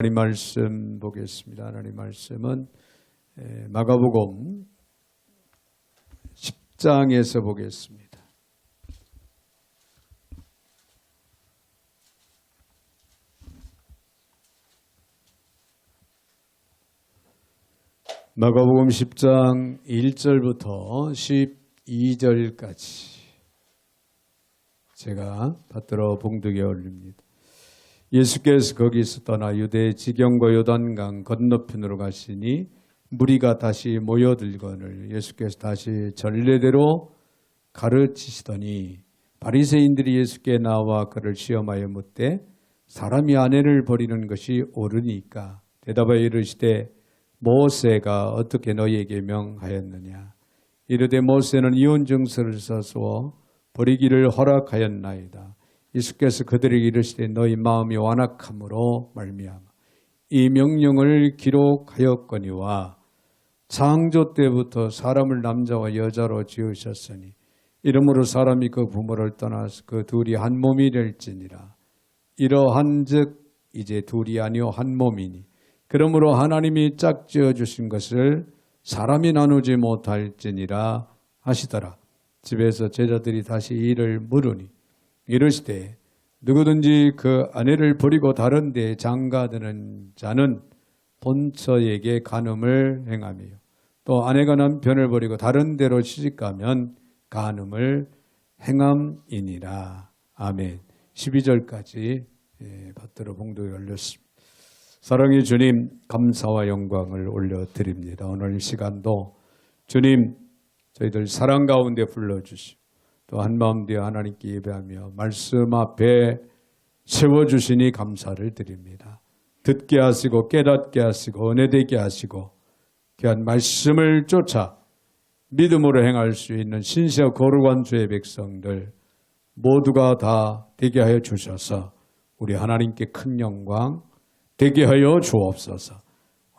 하나님 말씀 보겠습니다. 하나님 말씀은 마가복음 10장에서 보겠습니다. 마가복음 10장 1절부터 12절까지 제가 받들어 봉독에 올립니다. 예수께서 거기서 떠나 유대 지경과 요단강 건너편으로 가시니 무리가 다시 모여들거늘 예수께서 다시 전례대로 가르치시더니 바리새인들이 예수께 나와 그를 시험하여 묻되 사람이 아내를 버리는 것이 옳으니까 대답하여 이르시되 모세가 어떻게 너희에게 명하였느냐 이르되 모세는 이혼 증서를 써서 버리기를 허락하였나이다. 예수께서 그들에게 이르시되 너희 마음이 완악함으로 말미암아 이 명령을 기록하였거니와 창조 때부터 사람을 남자와 여자로 지으셨으니 이러므로 사람이 그 부모를 떠나서 그 둘이 한 몸이 될지니라. 이러한즉 이제 둘이 아니요 한 몸이니 그러므로 하나님이 짝지어 주신 것을 사람이 나누지 못할지니라 하시더라. 집에서 제자들이 다시 이를 물으니 이르시되 누구든지 그 아내를 버리고 다른 데 장가드는 자는 본처에게 간음을 행하며 또 아내가 남편을 버리고 다른 데로 시집가면 간음을 행함이니라. 아멘. 12절까지 받들어 봉독에 올렸습니다. 사랑의 주님, 감사와 영광을 올려드립니다. 오늘 이 시간도 주님 저희들 사랑 가운데 불러주시고 또 한마음 되어 하나님께 예배하며 말씀 앞에 세워주시니 감사를 드립니다. 듣게 하시고 깨닫게 하시고 은혜되게 하시고 귀한 말씀을 쫓아 믿음으로 행할 수 있는 신실하고 거룩한 주의 백성들 모두가 다 되게 하여 주셔서 우리 하나님께 큰 영광 되게 하여 주옵소서.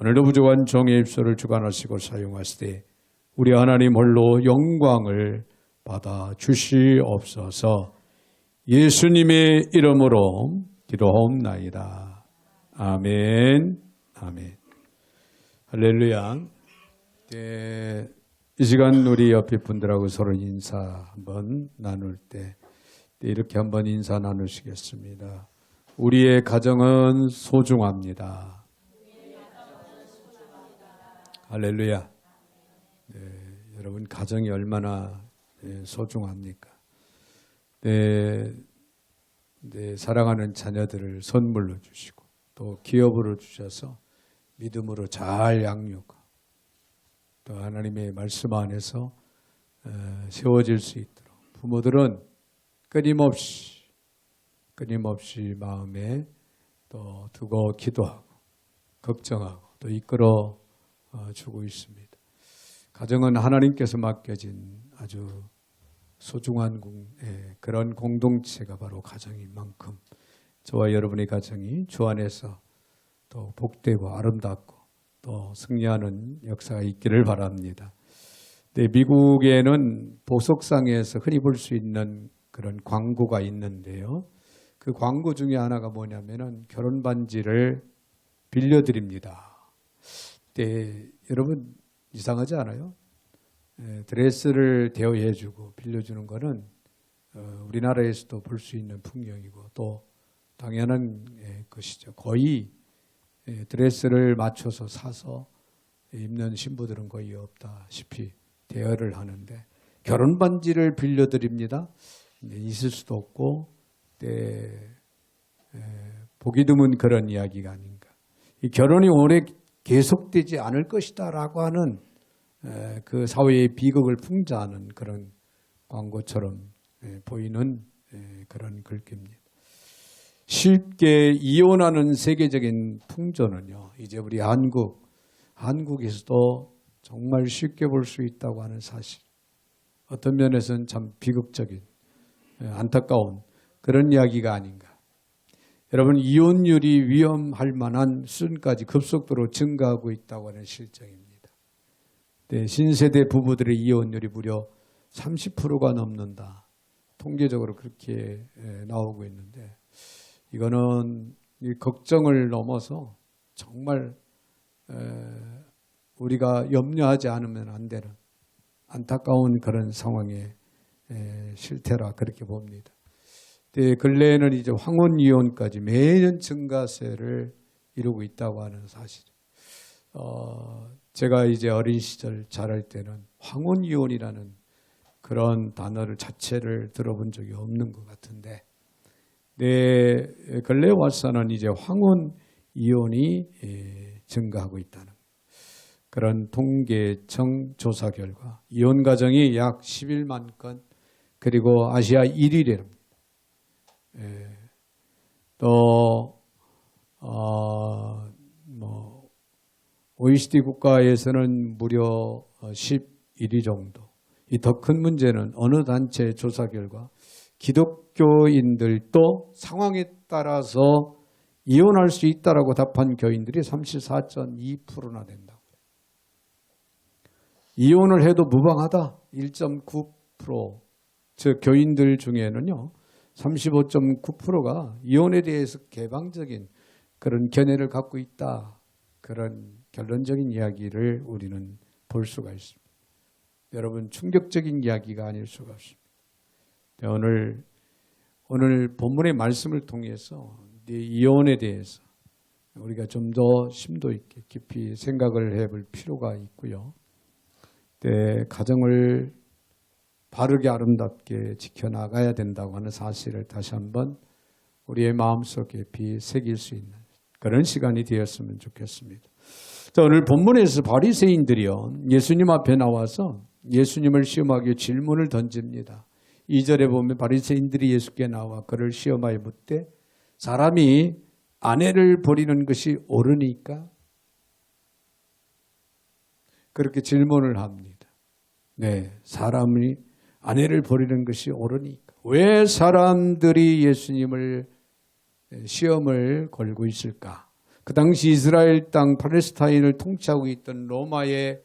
오늘도 부족한 종의 입술을 주관하시고 사용하시되 우리 하나님 홀로 영광을 받아 주시옵소서. 예수님의 이름으로 기도하옵나이다. 아멘. 아멘. 할렐루야. 이 시간 우리 옆에 분들하고 서로 인사 한번 나눌 때 이렇게 한번 인사 나누시겠습니다. 우리의 가정은 소중합니다. 할렐루야. 여러분 가정이 얼마나 소중합니까? 사랑하는 자녀들을 선물로 주시고 또 기업으로 주셔서 믿음으로 잘 양육하고 또 하나님의 말씀 안에서 세워질 수 있도록 부모들은 끊임없이 마음에 또 두고 기도하고 걱정하고 또 이끌어 주고 있습니다. 가정은 하나님께서 맡겨진 아주 소중한 그런 공동체가 바로 가정인 만큼 저와 여러분의 가정이 주 안에서 또 복되고 아름답고 또 승리하는 역사가 있기를 바랍니다. 미국에는 보석상에서 흔히 볼 수 있는 그런 광고가 있는데요. 그 광고 중에 하나가 뭐냐면은 결혼 반지를 빌려드립니다. 여러분 이상하지 않아요? 드레스를 대여해주고 빌려주는 것은 우리나라에서도 볼 수 있는 풍경이고 또 당연한 것이죠. 거의 드레스를 맞춰서 사서 입는 신부들은 거의 없다시피 대여를 하는데 결혼 반지를 빌려드립니다. 있을 수도 없고 보기 드문 그런 이야기가 아닌가. 이 결혼이 오래 계속되지 않을 것이다라고 하는 그 사회의 비극을 풍자하는 그런 광고처럼 보이는 그런 글귀입니다. 쉽게 이혼하는 세계적인 풍조는요. 이제 우리 한국에서도 정말 쉽게 볼 수 있다고 하는 사실. 어떤 면에서는 참 비극적인 안타까운 그런 이야기가 아닌가. 여러분 이혼율이 위험할 만한 수준까지 급속도로 증가하고 있다고 하는 실정입니다. 신세대 부부들의 이혼율이 무려 30%가 넘는다. 통계적으로 그렇게 나오고 있는데 이거는 이 걱정을 넘어서 정말 우리가 염려하지 않으면 안 되는 안타까운 그런 상황의 실태라 그렇게 봅니다. 근래에는 이제 황혼 이혼까지 매년 증가세를 이루고 있다고 하는 사실. 제가 이제 어린 시절 자랄 때는 황혼 이혼이라는 그런 단어를 자체를 들어본 적이 없는 것 같은데, 근래 와서는 이제 황혼 이혼이 증가하고 있다는 그런 통계청 조사 결과 이혼 가정이 약 11만 건, 그리고 아시아 1위랍니다. 또 OECD 국가에서는 무려 11위 정도. 이 더 큰 문제는 어느 단체 조사 결과 기독교인들도 상황에 따라서 이혼할 수 있다라고 답한 교인들이 34.2%나 된다고. 이혼을 해도 무방하다 1.9%. 즉 교인들 중에는요 35.9%가 이혼에 대해서 개방적인 그런 견해를 갖고 있다. 그런 결론적인 이야기를 우리는 볼 수가 있습니다. 여러분, 충격적인 이야기가 아닐 수가 없습니다. 오늘 본문의 말씀을 통해서 이혼에 대해서 우리가 좀 더 심도 있게 깊이 생각을 해볼 필요가 있고요. 가정을 바르게 아름답게 지켜나가야 된다고 하는 사실을 다시 한번 우리의 마음속에 깊이 새길 수 있는 그런 시간이 되었으면 좋겠습니다. 자, 오늘 본문에서 바리새인들이요 예수님 앞에 나와서 예수님을 시험하기 질문을 던집니다. 2절에 보면 바리새인들이 예수께 나와 그를 시험하여 묻되 사람이 아내를 버리는 것이 옳으니까? 그렇게 질문을 합니다. 네, 사람이 아내를 버리는 것이 옳으니까. 왜 사람들이 예수님을 시험을 걸고 있을까? 그 당시 이스라엘 땅 팔레스타인을 통치하고 있던 로마에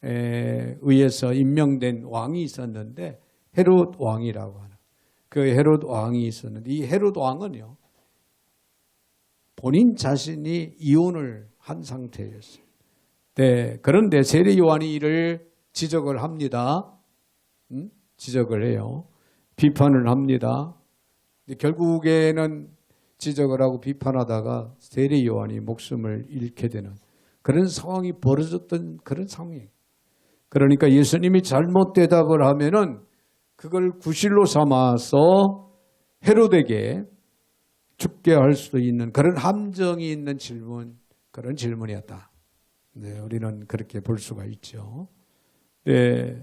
의해서 임명된 왕이 있었는데 헤롯 왕이라고 하는 그 헤롯 왕이 있었는데 이 헤롯 왕은요 본인 자신이 이혼을 한 상태였어요. 네, 그런데 세례 요한이 이를 지적을 합니다. 지적을 해요. 비판을 합니다. 결국에는 지적을 하고 비판하다가 세례 요한이 목숨을 잃게 되는 그런 상황이 벌어졌던 그런 상황이에요. 그러니까 예수님이 잘못 대답을 하면은 그걸 구실로 삼아서 헤롯에게 죽게 할 수도 있는 그런 함정이 있는 질문, 그런 질문이었다. 네, 우리는 그렇게 볼 수가 있죠. 네,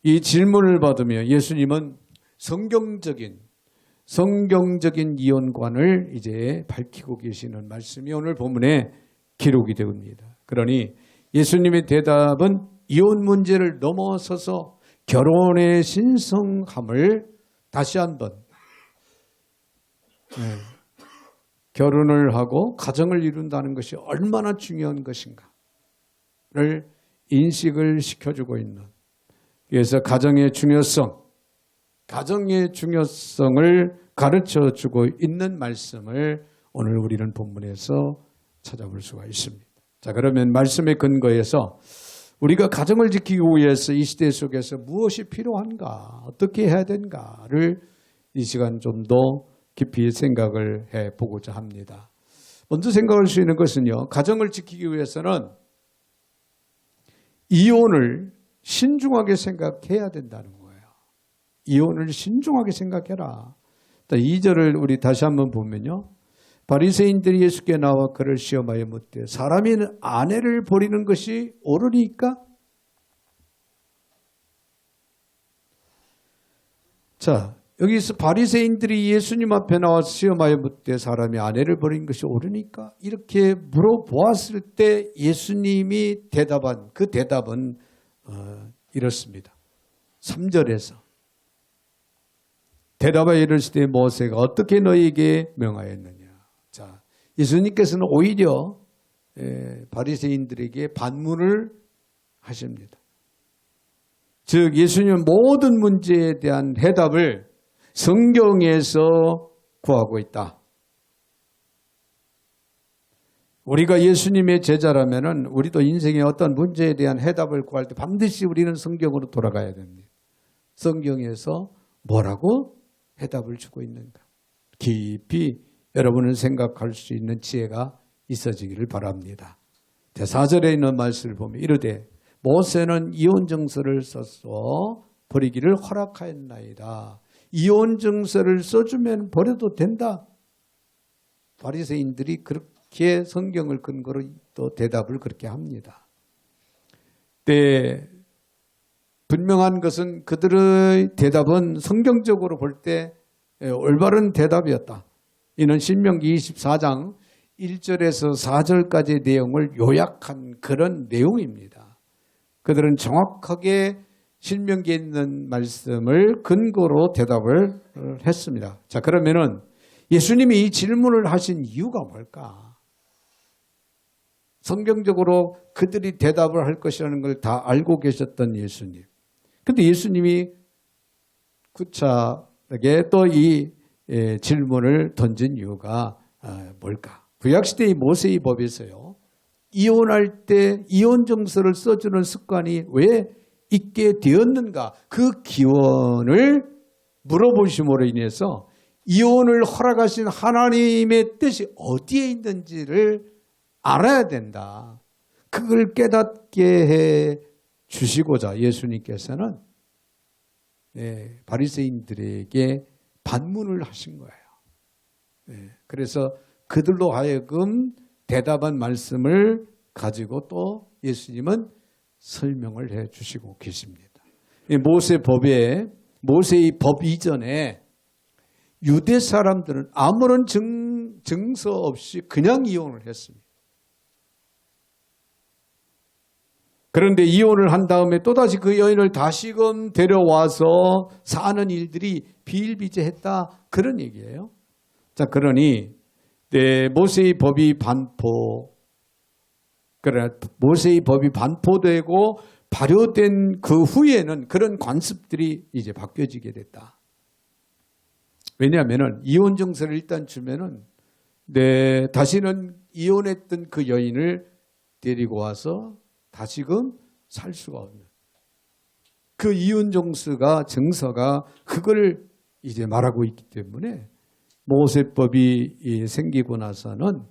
이 질문을 받으며 예수님은 성경적인 이혼관을 이제 밝히고 계시는 말씀이 오늘 본문에 기록이 됩니다. 그러니 예수님의 대답은 이혼 문제를 넘어서서 결혼의 신성함을 다시 한번 결혼을 하고 가정을 이룬다는 것이 얼마나 중요한 것인가를 인식을 시켜주고 있는, 그래서 가정의 중요성을 가르쳐주고 있는 말씀을 오늘 우리는 본문에서 찾아볼 수가 있습니다. 자, 그러면 말씀의 근거에서 우리가 가정을 지키기 위해서 이 시대 속에서 무엇이 필요한가, 어떻게 해야 되는가를 이 시간 좀 더 깊이 생각을 해보고자 합니다. 먼저 생각할 수 있는 것은요, 가정을 지키기 위해서는 이혼을 신중하게 생각해야 된다는 거예요. 이혼을 신중하게 생각해라. 2절을 우리 다시 한번 보면요. 바리새인들이 예수께 나와 그를 시험하여 묻되 사람이 아내를 버리는 것이 옳으니까? 자, 여기서 바리새인들이 예수님 앞에 나와서 시험하여 묻되 사람이 아내를 버리는 것이 옳으니까? 이렇게 물어보았을 때 예수님이 대답한 그 대답은 이렇습니다. 3절에서 대답하여 이르시되 모세가 어떻게 너희에게 명하였느냐. 자, 예수님께서는 오히려 바리새인들에게 반문을 하십니다. 즉 예수님은 모든 문제에 대한 해답을 성경에서 구하고 있다. 우리가 예수님의 제자라면은 우리도 인생의 어떤 문제에 대한 해답을 구할 때 반드시 우리는 성경으로 돌아가야 됩니다. 성경에서 뭐라고 해답을 주고 있는가? 깊이 여러분은 생각할 수 있는 지혜가 있어지기를 바랍니다. 4절에 있는 말씀을 보면 이르되 모세는 이혼증서를 써서 버리기를 허락하였나이다. 이혼증서를 써주면 버려도 된다. 바리새인들이 그렇게 성경을 근거로 또 대답을 그렇게 합니다. 분명한 것은 그들의 대답은 성경적으로 볼 때 올바른 대답이었다. 이는 신명기 24장 1절에서 4절까지의 내용을 요약한 그런 내용입니다. 그들은 정확하게 신명기에 있는 말씀을 근거로 대답을 했습니다. 자, 그러면은 예수님이 이 질문을 하신 이유가 뭘까? 성경적으로 그들이 대답을 할 것이라는 걸 다 알고 계셨던 예수님. 그런데 예수님이 구차하게 또 이 질문을 던진 이유가 뭘까? 구약시대의 모세의 법에서요. 이혼할 때 이혼증서를 써주는 습관이 왜 있게 되었는가? 그 기원을 물어보심으로 인해서 이혼을 허락하신 하나님의 뜻이 어디에 있는지를 알아야 된다. 그걸 깨닫게 해 주시고자 예수님께서는 바리새인들에게 반문을 하신 거예요. 그래서 그들로 하여금 대답한 말씀을 가지고 또 예수님은 설명을 해 주시고 계십니다. 모세의 법 이전에 유대 사람들은 아무런 증서 없이 그냥 이혼을 했습니다. 그런데 이혼을 한 다음에 또다시 그 여인을 다시금 데려와서 사는 일들이 비일비재했다. 그런 얘기예요. 자, 그러니 모세의 법이 반포되고 발효된 그 후에는 그런 관습들이 이제 바뀌어지게 됐다. 왜냐하면 이혼 증서를 일단 주면은 다시는 이혼했던 그 여인을 데리고 와서 다시금 살 수가 없는 그 이혼 증서가 그걸 이제 말하고 있기 때문에 모세법이 생기고 나서는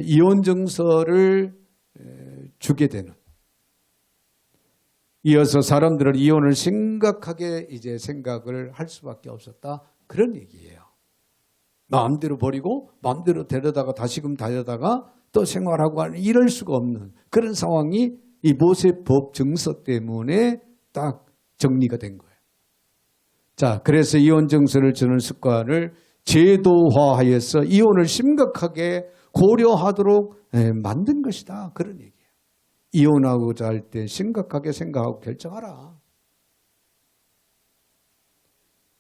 이혼 증서를 주게 되는, 이어서 사람들은 이혼을 심각하게 이제 생각을 할 수밖에 없었다. 그런 얘기예요. 마음대로 버리고 마음대로 데려다가 다시금 데려다가 또 생활하고 하는 이럴 수가 없는 그런 상황이 이 모세법 증서 때문에 딱 정리가 된 거예요. 자, 그래서 이혼 증서를 주는 습관을 제도화하여서 이혼을 심각하게 고려하도록 만든 것이다. 그런 얘기예요. 이혼하고자 할 때 심각하게 생각하고 결정하라.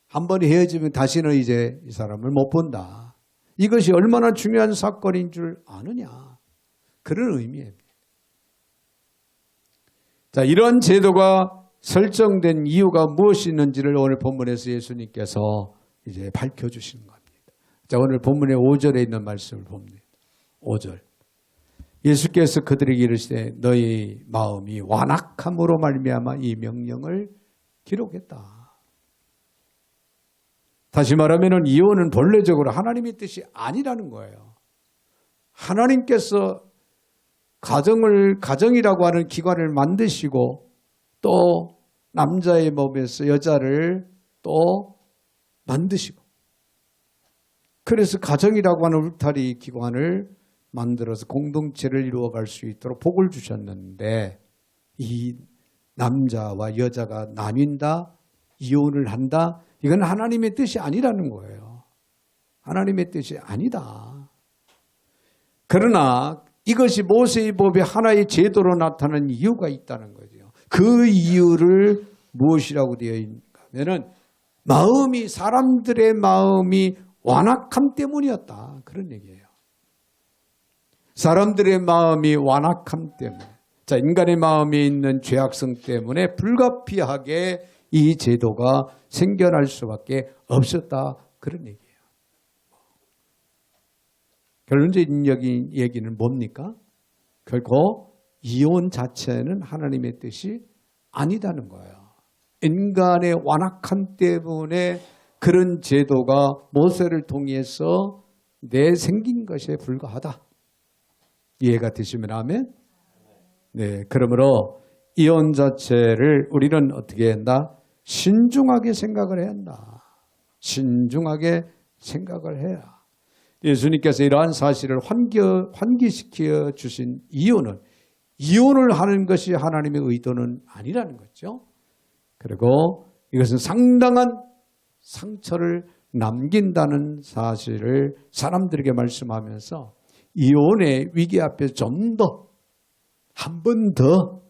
한 번 헤어지면 다시는 이제 이 사람을 못 본다. 이것이 얼마나 중요한 사건인 줄 아느냐. 그런 의미입니다. 자, 이런 제도가 설정된 이유가 무엇이 있는지를 오늘 본문에서 예수님께서 이제 밝혀주시는 겁니다. 자, 오늘 본문의 5절에 있는 말씀을 봅니다. 5절. 예수께서 그들에게 이르시되 너희 마음이 완악함으로 말미암아 이 명령을 기록했다. 다시 말하면 이혼은 본래적으로 하나님의 뜻이 아니라는 거예요. 하나님께서 가정이라고 하는 기관을 만드시고 또 남자의 몸에서 여자를 또 만드시고 그래서 가정이라고 하는 울타리 기관을 만들어서 공동체를 이루어갈 수 있도록 복을 주셨는데 이 남자와 여자가 나뉜다, 이혼을 한다, 이건 하나님의 뜻이 아니라는 거예요. 하나님의 뜻이 아니다. 그러나 이것이 모세의 법의 하나의 제도로 나타나는 이유가 있다는 거죠. 그 이유를 무엇이라고 되어 있는가 하면은 사람들의 마음이 완악함 때문이었다. 그런 얘기예요. 사람들의 마음이 완악함 때문에. 자, 인간의 마음에 있는 죄악성 때문에 불가피하게 이 제도가 생겨날 수밖에 없었다. 그런 얘기예요. 결론적인 얘기는 뭡니까? 결코 이혼 자체는 하나님의 뜻이 아니다는 거예요. 인간의 완악함 때문에 그런 제도가 모세를 통해서 내생긴 것에 불과하다. 이해가 되시면 아멘? 네, 그러므로 이혼 자체를 우리는 어떻게 한다? 신중하게 생각을 해야 한다. 신중하게 생각을 해야. 예수님께서 이러한 사실을 환기시켜 주신 이혼을 하는 것이 하나님의 의도는 아니라는 거죠. 그리고 이것은 상당한 상처를 남긴다는 사실을 사람들에게 말씀하면서 이혼의 위기 앞에 좀 더, 한 번 더,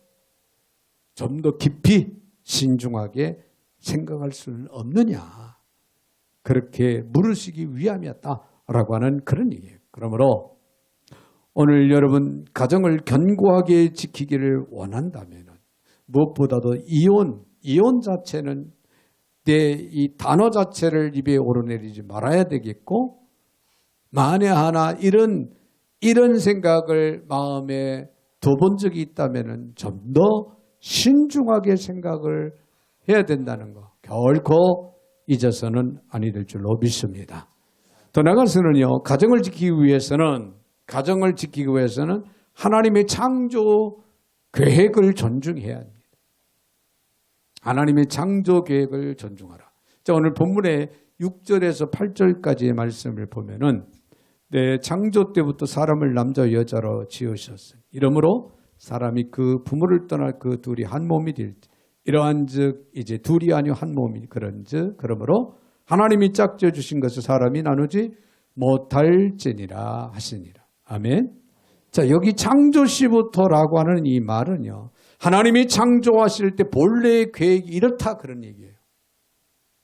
좀 더 깊이 신중하게 생각할 수는 없느냐. 그렇게 물으시기 위함이었다라고 하는 그런 얘기예요. 그러므로 오늘 여러분 가정을 견고하게 지키기를 원한다면 무엇보다도 이혼 자체는 내 이 단어 자체를 입에 오르내리지 말아야 되겠고, 만에 하나 이런 생각을 마음에 둬본 적이 있다면 좀 더 신중하게 생각을 해야 된다는 거 결코 잊어서는 아니 될 줄로 믿습니다. 더 나아가서는요, 가정을 지키기 위해서는 하나님의 창조 계획을 존중해야 합니다. 하나님의 창조 계획을 존중하라. 자, 오늘 본문의 6절에서 8절까지의 말씀을 보면은 창조 때부터 사람을 남자와 여자로 지으셨으니 이러므로 사람이 그 부모를 떠나 그 둘이 한 몸이 될지 이러한즉 이제 둘이 아니요 한 몸이 그런즉 그러므로 하나님이 짝지어 주신 것을 사람이 나누지 못할지니라 하시니라. 아멘. 자, 여기 창조시부터라고 하는 이 말은요, 하나님이 창조하실 때 본래의 계획이 이렇다 그런 얘기예요.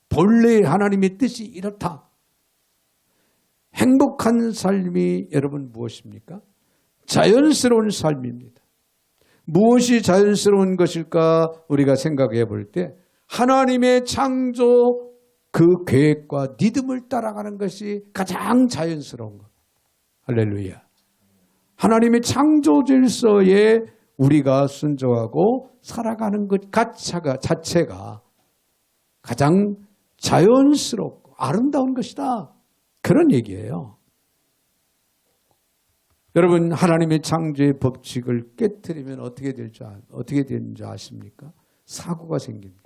본래 하나님의 뜻이 이렇다. 행복한 삶이 여러분 무엇입니까? 자연스러운 삶입니다. 무엇이 자연스러운 것일까 우리가 생각해 볼 때 하나님의 창조 그 계획과 리듬을 따라가는 것이 가장 자연스러운 것. 할렐루야. 하나님의 창조 질서에 우리가 순종하고 살아가는 것 자체가 가장 자연스럽고 아름다운 것이다. 그런 얘기예요. 여러분, 하나님의 창조의 법칙을 깨트리면 어떻게 되는지 아십니까? 사고가 생깁니다.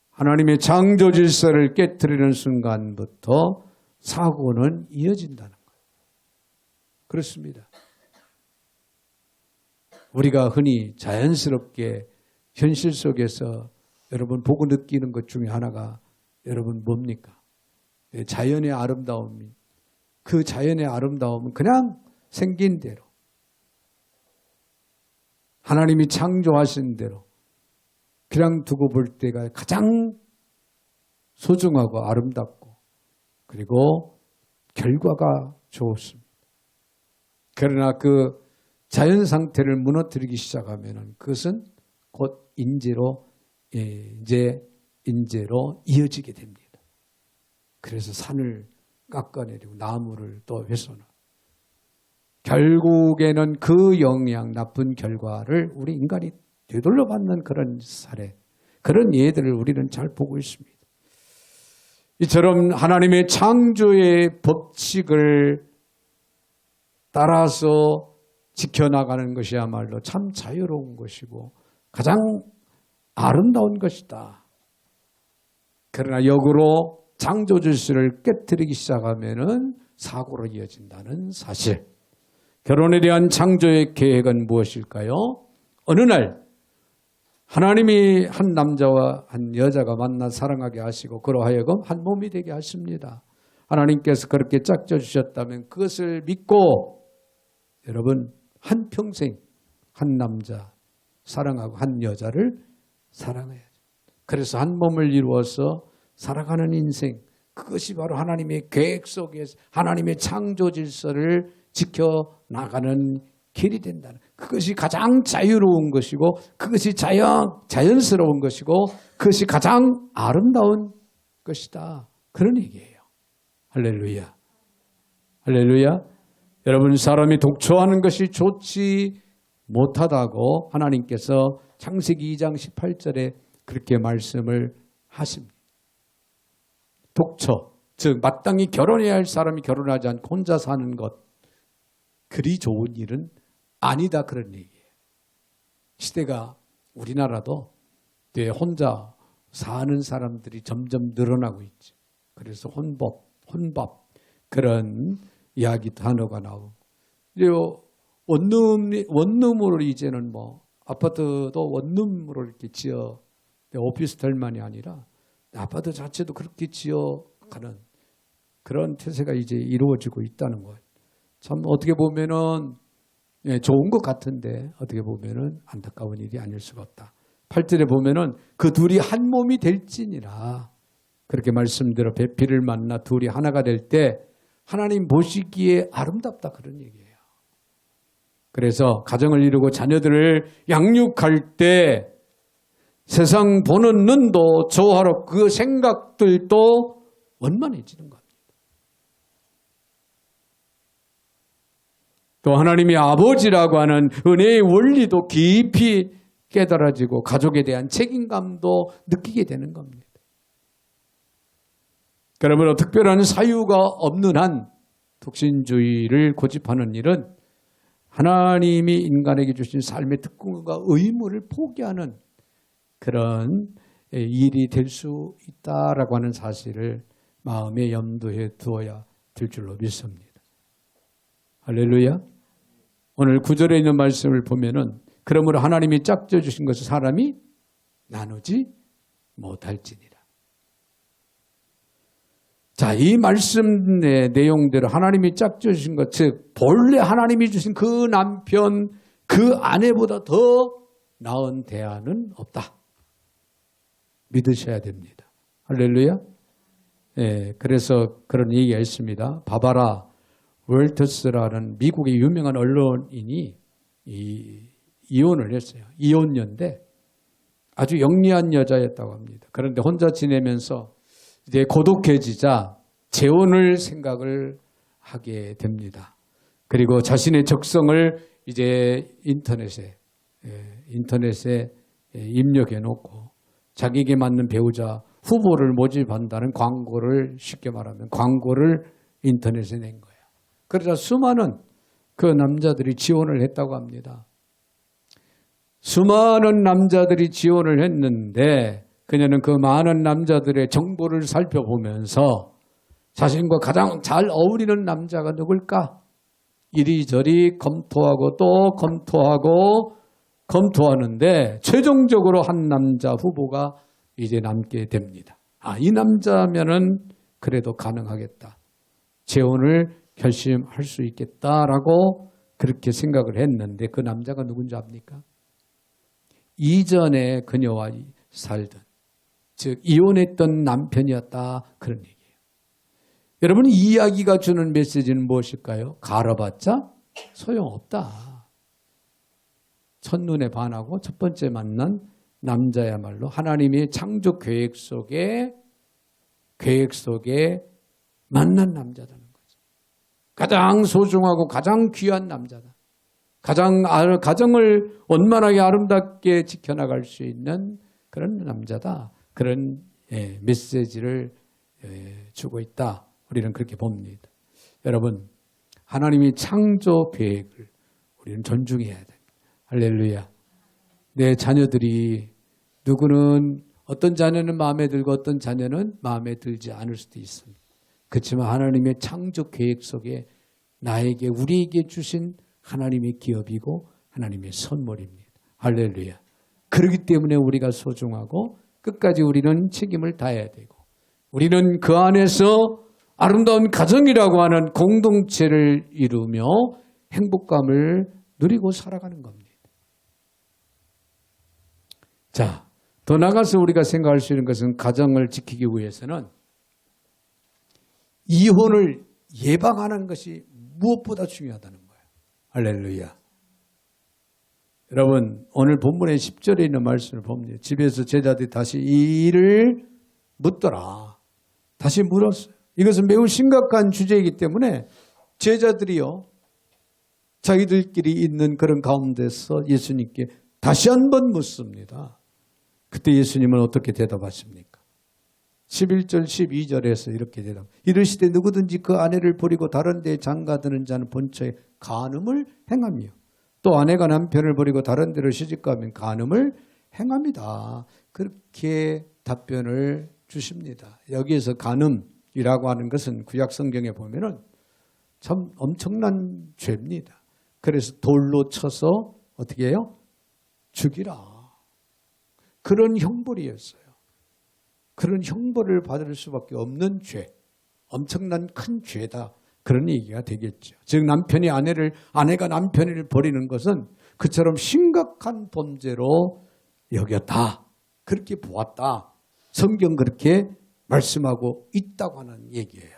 하나님의 창조 질서를 깨트리는 순간부터 사고는 이어진다는 거예요. 그렇습니다. 우리가 흔히 자연스럽게 현실 속에서 여러분 보고 느끼는 것 중에 하나가 여러분 뭡니까? 자연의 아름다움이. 그 자연의 아름다움은 그냥 생긴 대로 하나님이 창조하신 대로 그냥 두고 볼 때가 가장 소중하고 아름답고 그리고 결과가 좋습니다. 그러나 그 자연 상태를 무너뜨리기 시작하면 그것은 곧 인재로 이어지게 됩니다. 그래서 산을 깎아내리고 나무를 또 훼손하고 결국에는 그 영향 나쁜 결과를 우리 인간이 되돌려 받는 그런 사례, 그런 예들을 우리는 잘 보고 있습니다. 이처럼 하나님의 창조의 법칙을 따라서 지켜나가는 것이야말로 참 자유로운 것이고 가장 아름다운 것이다. 그러나 역으로 창조 질서를 깨트리기 시작하면은 사고로 이어진다는 사실. 결혼에 대한 창조의 계획은 무엇일까요? 어느 날 하나님이 한 남자와 한 여자가 만나 사랑하게 하시고 그러하여금 한 몸이 되게 하십니다. 하나님께서 그렇게 짝져 주셨다면 그것을 믿고 여러분 한평생 한 남자 사랑하고 한 여자를 사랑해야죠. 그래서 한 몸을 이루어서 살아가는 인생, 그것이 바로 하나님의 계획 속에서 하나님의 창조 질서를 지켜나가는 길이 된다는, 그것이 가장 자유로운 것이고 그것이 자연스러운 것이고 그것이 가장 아름다운 것이다. 그런 얘기예요. 할렐루야. 할렐루야. 여러분, 사람이 독초하는 것이 좋지 못하다고 하나님께서 창세기 2장 18절에 그렇게 말씀을 하십니다. 독초, 즉 마땅히 결혼해야 할 사람이 결혼하지 않고 혼자 사는 것, 그리 좋은 일은 아니다, 그런 얘기예요. 시대가 우리나라도 혼자 사는 사람들이 점점 늘어나고 있죠. 그래서 혼밥 그런 이야기 단어가 나오고, 그리고 원룸으로 이제는 뭐 아파트도 원룸으로 이렇게 지어, 오피스텔만이 아니라 아파트 자체도 그렇게 지어가는 그런 태세가 이제 이루어지고 있다는 거예요. 참 어떻게 보면은 좋은 것 같은데 어떻게 보면은 안타까운 일이 아닐 수가 없다. 8절에 보면은 그 둘이 한 몸이 될지니라 그렇게 말씀대로 배필을 만나 둘이 하나가 될 때 하나님 보시기에 아름답다, 그런 얘기예요. 그래서 가정을 이루고 자녀들을 양육할 때 세상 보는 눈도 조화롭고 그 생각들도 원만해지는 겁니다. 또 하나님이 아버지라고 하는 은혜의 원리도 깊이 깨달아지고 가족에 대한 책임감도 느끼게 되는 겁니다. 그러므로 특별한 사유가 없는 한 독신주의를 고집하는 일은 하나님이 인간에게 주신 삶의 특권과 의무를 포기하는 그런 일이 될 수 있다라고 하는 사실을 마음에 염두에 두어야 될 줄로 믿습니다. 할렐루야. 오늘 9절에 있는 말씀을 보면은 그러므로 하나님이 짝져 주신 것을 사람이 나누지 못할지니라. 자, 이 말씀의 내용대로 하나님이 짝져 주신 것, 즉 본래 하나님이 주신 그 남편, 그 아내보다 더 나은 대안은 없다. 믿으셔야 됩니다. 할렐루야. 예, 그래서 그런 얘기가 있습니다. 바바라 월터스라는 미국의 유명한 언론인이 이혼을 했어요. 이혼녀인데 아주 영리한 여자였다고 합니다. 그런데 혼자 지내면서 이제 고독해지자 재혼을 생각을 하게 됩니다. 그리고 자신의 적성을 이제 인터넷에 입력해 놓고 자기에게 맞는 배우자 후보를 모집한다는 광고를, 쉽게 말하면 광고를 인터넷에 낸 거예요. 그러자 수많은 그 남자들이 지원을 했다고 합니다. 수많은 남자들이 지원을 했는데 그녀는 그 많은 남자들의 정보를 살펴보면서 자신과 가장 잘 어울리는 남자가 누굴까? 이리저리 검토하고 또 검토하는데 최종적으로 한 남자 후보가 이제 남게 됩니다. 이 남자면은 그래도 가능하겠다. 재혼을 결심할 수 있겠다라고 그렇게 생각을 했는데 그 남자가 누군지 압니까? 이전에 그녀와 살던, 즉 이혼했던 남편이었다, 그런 얘기예요. 여러분, 이 이야기가 주는 메시지는 무엇일까요? 갈아봤자 소용없다. 첫눈에 반하고 첫 번째 만난 남자야말로 하나님의 창조 계획 속에 만난 남자라는 거죠. 가장 소중하고 가장 귀한 남자다. 가정을 원만하게 아름답게 지켜나갈 수 있는 그런 남자다. 그런 메시지를 주고 있다. 우리는 그렇게 봅니다. 여러분, 하나님의 창조 계획을 우리는 존중해야 됩니다. 할렐루야. 내 자녀들이 누구는 어떤 자녀는 마음에 들고 어떤 자녀는 마음에 들지 않을 수도 있습니다. 그렇지만 하나님의 창조 계획 속에 나에게, 우리에게 주신 하나님의 기업이고 하나님의 선물입니다. 할렐루야. 그렇기 때문에 우리가 소중하고 끝까지 우리는 책임을 다해야 되고 우리는 그 안에서 아름다운 가정이라고 하는 공동체를 이루며 행복감을 누리고 살아가는 겁니다. 자, 더 나아가서 우리가 생각할 수 있는 것은 가정을 지키기 위해서는 이혼을 예방하는 것이 무엇보다 중요하다는 거예요. 할렐루야. 여러분, 오늘 본문의 10절에 있는 말씀을 봅니다. 집에서 제자들이 다시 이 일을 묻더라. 다시 물었어요. 이것은 매우 심각한 주제이기 때문에 제자들이요, 자기들끼리 있는 그런 가운데서 예수님께 다시 한번 묻습니다. 그때 예수님은 어떻게 대답하십니까? 11절 12절에서 이렇게 이르시되 누구든지 그 아내를 버리고 다른 데에 장가드는 자는 본처에 간음을 행하며 또 아내가 남편을 버리고 다른 데로 시집가면 간음을 행합니다. 그렇게 답변을 주십니다. 여기에서 간음이라고 하는 것은 구약 성경에 보면은 참 엄청난 죄입니다. 그래서 돌로 쳐서 어떻게 해요? 죽이라. 그런 형벌이었어요. 그런 형벌을 받을 수밖에 없는 죄, 엄청난 큰 죄다. 그런 얘기가 되겠죠. 즉 아내가 남편을 버리는 것은 그처럼 심각한 범죄로 여겼다. 그렇게 보았다. 성경 그렇게 말씀하고 있다고 하는 얘기예요.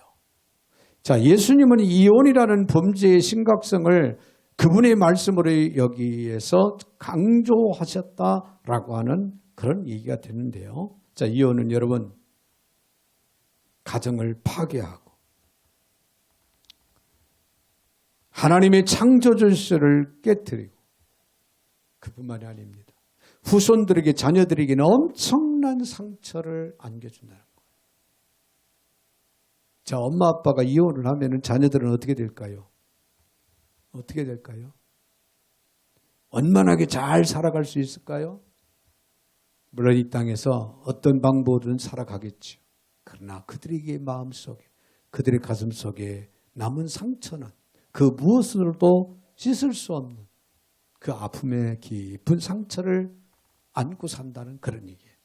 자, 예수님은 이혼이라는 범죄의 심각성을 그분의 말씀으로 여기에서 강조하셨다라고 하는 그런 얘기가 되는데요. 자, 이혼은 여러분 가정을 파괴하고 하나님의 창조 질서를 깨뜨리고 그뿐만이 아닙니다. 후손들에게 자녀들에게는 엄청난 상처를 안겨준다는 거예요. 자, 엄마 아빠가 이혼을 하면 자녀들은 어떻게 될까요? 어떻게 될까요? 원만하게 잘 살아갈 수 있을까요? 물론 이 땅에서 어떤 방법으로든 살아가겠죠. 그러나 그들에게 마음속에, 그들의 가슴속에 남은 상처는 그 무엇으로도 씻을 수 없는 그 아픔의 깊은 상처를 안고 산다는 그런 얘기예요.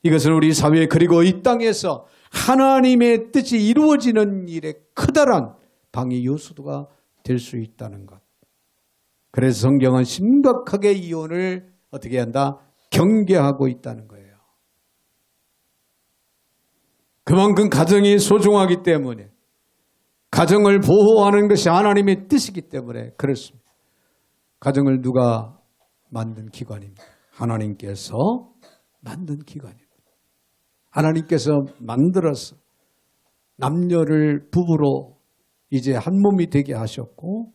이것은 우리 사회 그리고 이 땅에서 하나님의 뜻이 이루어지는 일에 커다란 방해 요소가 될 수 있다는 것. 그래서 성경은 심각하게 이혼을 어떻게 한다? 경계하고 있다는 거예요. 그만큼 가정이 소중하기 때문에 가정을 보호하는 것이 하나님의 뜻이기 때문에 그렇습니다. 가정을 누가 만든 기관입니까? 하나님께서 만든 기관입니다. 하나님께서 만들어서 남녀를 부부로 이제 한 몸이 되게 하셨고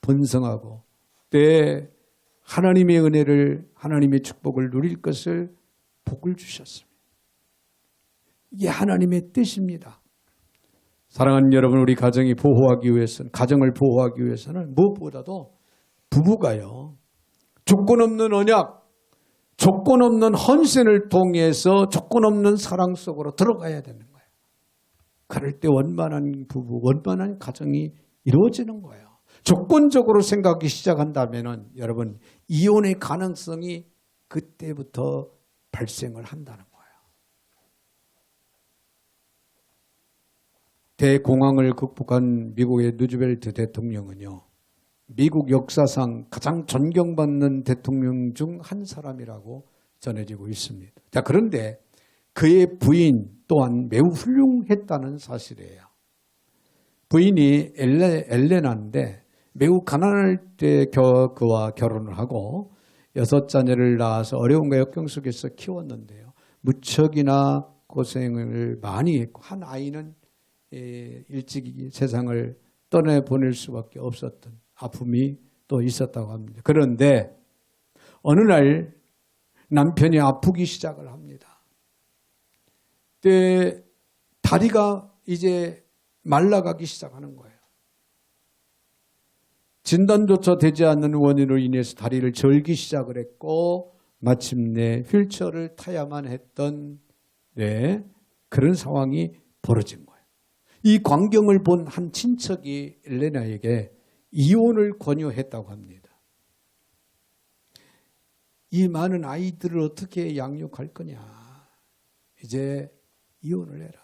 번성하고 때 하나님의 은혜를 하나님의 축복을 누릴 것을 복을 주셨습니다. 이게 하나님의 뜻입니다. 사랑하는 여러분, 우리 가정을 보호하기 위해서는 무엇보다도 부부가요, 조건 없는 언약, 조건 없는 헌신을 통해서 조건 없는 사랑 속으로 들어가야 되는 거예요. 그럴 때 원만한 부부, 원만한 가정이 이루어지는 거예요. 조건적으로 생각하기 시작한다면 여러분 이혼의 가능성이 그때부터 발생을 한다는 거예요. 대공황을 극복한 미국의 루즈벨트 대통령은요, 미국 역사상 가장 존경받는 대통령 중 한 사람이라고 전해지고 있습니다. 자, 그런데 그의 부인 또한 매우 훌륭했다는 사실이에요. 부인이 엘레나인데 매우 가난할 때 그와 결혼을 하고 6자녀를 낳아서 어려움과 역경 속에서 키웠는데요. 무척이나 고생을 많이 했고 한 아이는 일찍 세상을 떠내보낼 수밖에 없었던 아픔이 또 있었다고 합니다. 그런데 어느 날 남편이 아프기 시작을 합니다. 그때 다리가 이제 말라가기 시작하는 거예요. 진단조차 되지 않는 원인으로 인해서 다리를 절기 시작을 했고 마침내 휠체어를 타야만 했던 그런 상황이 벌어진 거예요. 이 광경을 본 한 친척이 엘레나에게 이혼을 권유했다고 합니다. 이 많은 아이들을 어떻게 양육할 거냐. 이제 이혼을 해라.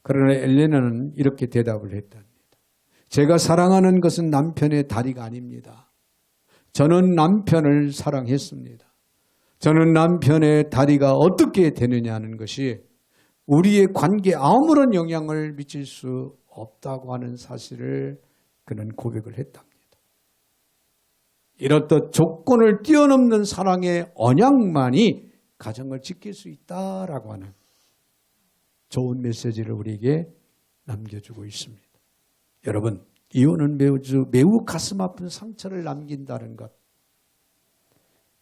그러나 엘레나는 이렇게 대답을 했답니다. 제가 사랑하는 것은 남편의 다리가 아닙니다. 저는 남편을 사랑했습니다. 저는 남편의 다리가 어떻게 되느냐는 것이 우리의 관계에 아무런 영향을 미칠 수 없다고 하는 사실을 그는 고백을 했답니다. 이렇듯 조건을 뛰어넘는 사랑의 언약만이 가정을 지킬 수 있다라고 하는 좋은 메시지를 우리에게 남겨주고 있습니다. 여러분, 이혼은 매우 가슴 아픈 상처를 남긴다는 것,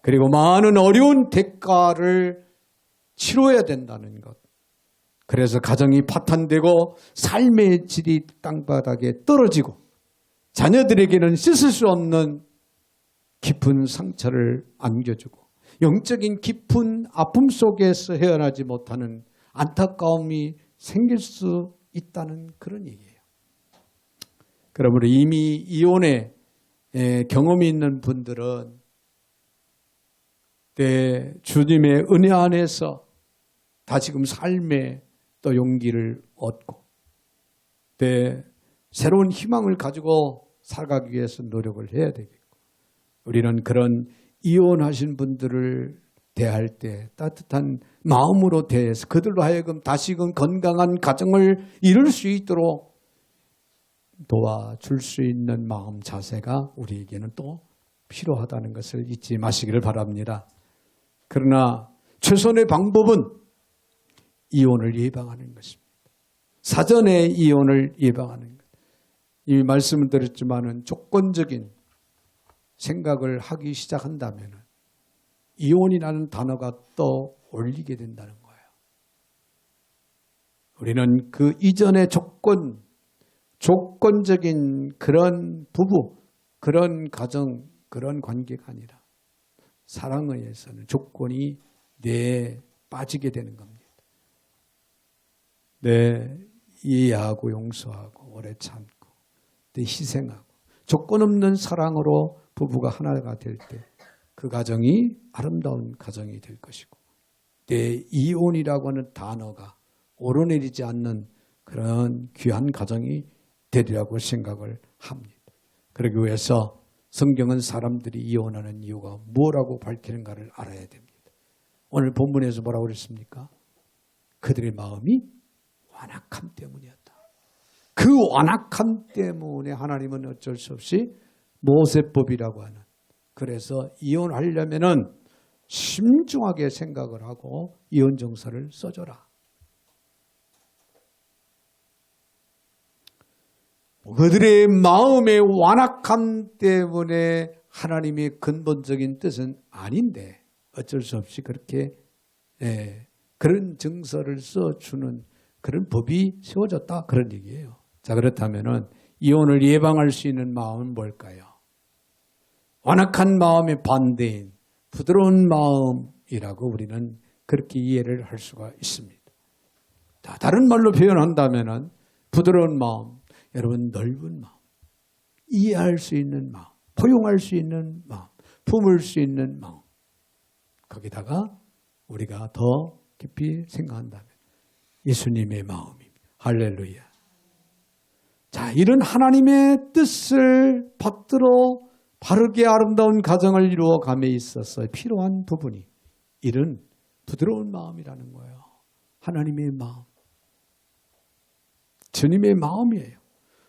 그리고 많은 어려운 대가를 치러야 된다는 것, 그래서 가정이 파탄되고 삶의 질이 땅바닥에 떨어지고 자녀들에게는 씻을 수 없는 깊은 상처를 안겨주고 영적인 깊은 아픔 속에서 헤어나지 못하는 안타까움이 생길 수 있다는 그런 얘기예요. 그러므로 이미 이혼의 경험이 있는 분들은 주님의 은혜 안에서 다시금 삶의 또 용기를 얻고 새로운 희망을 가지고 살아가기 위해서 노력을 해야 되겠고, 우리는 그런 이혼하신 분들을 대할 때 따뜻한 마음으로 대해서 그들로 하여금 다시금 건강한 가정을 이룰 수 있도록 도와줄 수 있는 마음 자세가 우리에게는 또 필요하다는 것을 잊지 마시기를 바랍니다. 그러나 최선의 방법은 이혼을 예방하는 것입니다. 사전에 이혼을 예방하는 것. 이미 말씀을 드렸지만은 조건적인 생각을 하기 시작한다면 이혼이라는 단어가 떠올리게 된다는 거예요. 우리는 그 이전의 조건적인 그런 부부, 그런 가정, 그런 관계가 아니라 사랑에 의해서는 조건이 빠지게 되는 겁니다. 이해하고 용서하고 오래 참고 희생하고 조건 없는 사랑으로 부부가 하나가 될 때 그 가정이 아름다운 가정이 될 것이고, 이혼이라고 하는 단어가 오르내리지 않는 그런 귀한 가정이 되리라고 생각을 합니다. 그러기 위해서 성경은 사람들이 이혼하는 이유가 뭐라고 밝히는가를 알아야 됩니다. 오늘 본문에서 뭐라고 그랬습니까? 그들의 마음이 완악함 때문이었다. 그 완악함 때문에 하나님은 어쩔 수 없이 모세법이라고 하는, 그래서 이혼하려면은 신중하게 생각을 하고 이혼 정서를 써줘라. 그들의 마음의 완악함 때문에 하나님의 근본적인 뜻은 아닌데 어쩔 수 없이 그렇게 그런 정서를 써주는 그런 법이 세워졌다, 그런 얘기예요. 자, 그렇다면은 이혼을 예방할 수 있는 마음은 뭘까요? 완악한 마음의 반대인 부드러운 마음이라고 우리는 그렇게 이해를 할 수가 있습니다. 다른 말로 표현한다면은 부드러운 마음, 여러분 넓은 마음, 이해할 수 있는 마음, 포용할 수 있는 마음, 품을 수 있는 마음, 거기다가 우리가 더 깊이 생각한다면 예수님의 마음입니다. 할렐루야. 자, 이런 하나님의 뜻을 받들어 바르게 아름다운 가정을 이루어감에 있어서 필요한 부분이 이런 부드러운 마음이라는 거예요. 하나님의 마음, 주님의 마음이에요.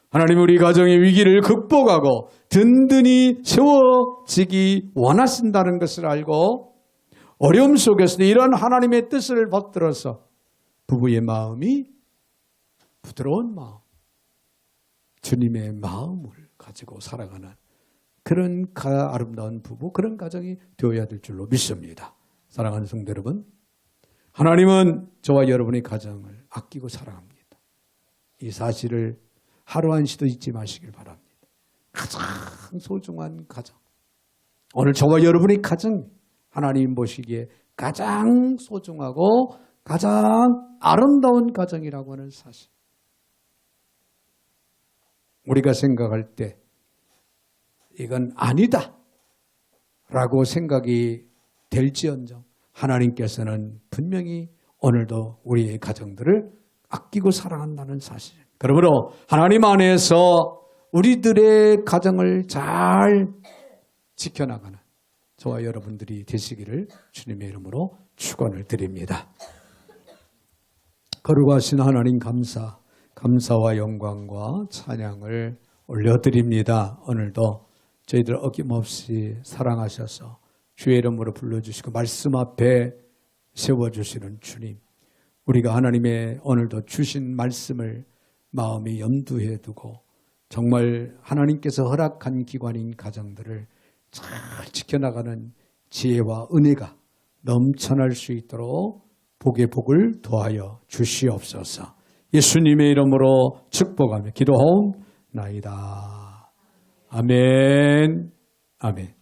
하나님 우리 가정의 위기를 극복하고 든든히 세워지기 원하신다는 것을 알고 어려움 속에서도 이런 하나님의 뜻을 받들어서 부부의 마음이 부드러운 마음, 주님의 마음을 가지고 살아가는 그런 아름다운 부부, 그런 가정이 되어야 될 줄로 믿습니다. 사랑하는 성도 여러분, 하나님은 저와 여러분의 가정을 아끼고 사랑합니다. 이 사실을 하루 한시도 잊지 마시길 바랍니다. 가장 소중한 가정, 오늘 저와 여러분의 가정, 하나님 보시기에 가장 소중하고 가장 아름다운 가정이라고 하는 사실, 우리가 생각할 때 이건 아니다 라고 생각이 될지언정 하나님께서는 분명히 오늘도 우리의 가정들을 아끼고 사랑한다는 사실, 그러므로 하나님 안에서 우리들의 가정을 잘 지켜나가는 저와 여러분들이 되시기를 주님의 이름으로 축원을 드립니다. 거룩하신 하나님 감사와 영광과 찬양을 올려드립니다. 오늘도 저희들 어김없이 사랑하셔서 주의 이름으로 불러주시고 말씀 앞에 세워주시는 주님, 우리가 하나님의 오늘도 주신 말씀을 마음에 염두에 두고 정말 하나님께서 허락한 기관인 가정들을 잘 지켜나가는 지혜와 은혜가 넘쳐날 수 있도록 복의 복을 더하여 주시옵소서. 예수님의 이름으로 축복하며 기도하옵나이다. 아멘. 아멘.